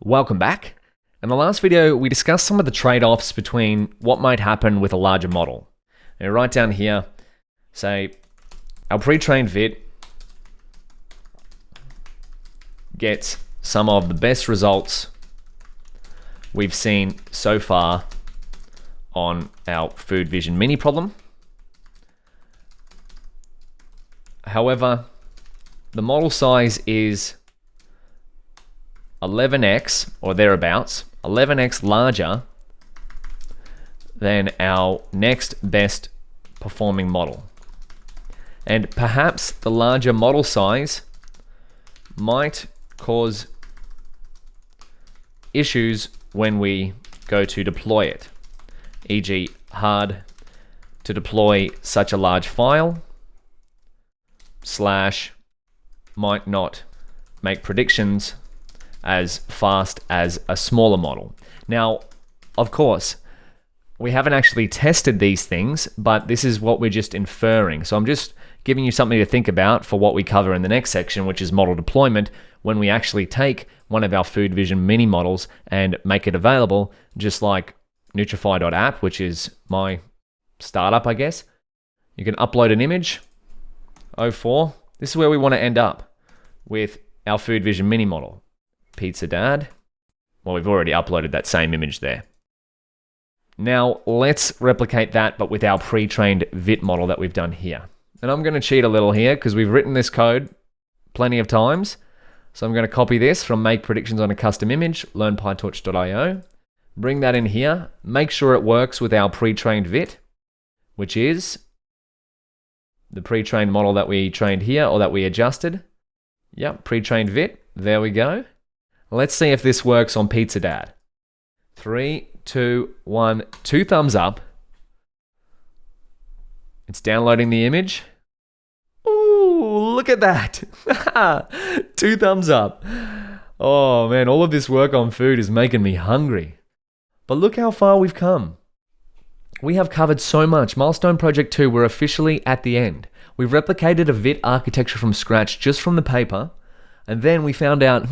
Welcome back. In the last video, we discussed some of the trade-offs between what might happen with a larger model. Now, right down here, say our pre-trained ViT gets some of the best results we've seen so far on our food vision mini problem. However, the model size is 11x or thereabouts, 11x larger than our next best performing model. And perhaps the larger model size might cause issues when we go to deploy it, e.g. hard to deploy such a large file, / might not make predictions as fast as a smaller model. Now, of course, we haven't actually tested these things, but this is what we're just inferring. So I'm just giving you something to think about for what we cover in the next section, which is model deployment, when we actually take one of our food vision mini models and make it available, just like Nutrify.app, which is my startup, I guess. You can upload an image, 04. This is where we want to end up with our food vision mini model. Pizza Dad. Well, we've already uploaded that same image there. Now let's replicate that, but with our pre-trained ViT model that we've done here. And I'm going to cheat a little here because we've written this code plenty of times. So I'm going to copy this from make predictions on a custom image, learn pytorch.io, bring that in here, make sure it works with our pre-trained ViT, which is the pre-trained model that we trained here or that we adjusted. Yep, pre-trained ViT. There we go. Let's see if this works on Pizza Dad. 3, 2, 1, 2 thumbs up. It's downloading the image. Ooh, look at that. 2 thumbs up. Oh man, all of this work on food is making me hungry. But look how far we've come. We have covered so much. Milestone Project 2, we're officially at the end. We've replicated a ViT architecture from scratch just from the paper. And then we found out,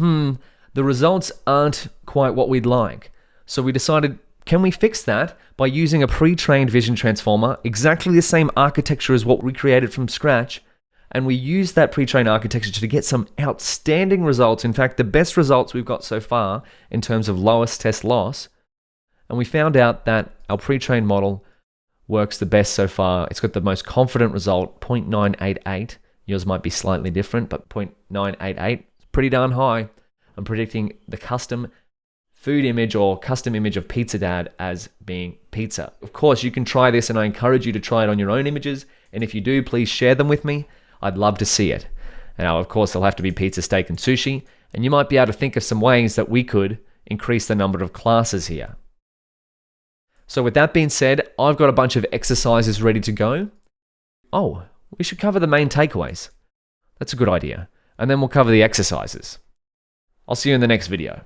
the results aren't quite what we'd like. So we decided, can we fix that by using a pre-trained vision transformer, exactly the same architecture as what we created from scratch, and we used that pre-trained architecture to get some outstanding results. In fact, the best results we've got so far in terms of lowest test loss. And we found out that our pre-trained model works the best so far. It's got the most confident result, 0.988. Yours might be slightly different, but 0.988 is pretty darn high. I'm predicting the custom food image or custom image of Pizza Dad as being pizza. Of course, you can try this and I encourage you to try it on your own images. And if you do, please share them with me. I'd love to see it. Now, of course, it'll have to be pizza, steak, and sushi. And you might be able to think of some ways that we could increase the number of classes here. So with that being said, I've got a bunch of exercises ready to go. Oh, we should cover the main takeaways. That's a good idea. And then we'll cover the exercises. I'll see you in the next video.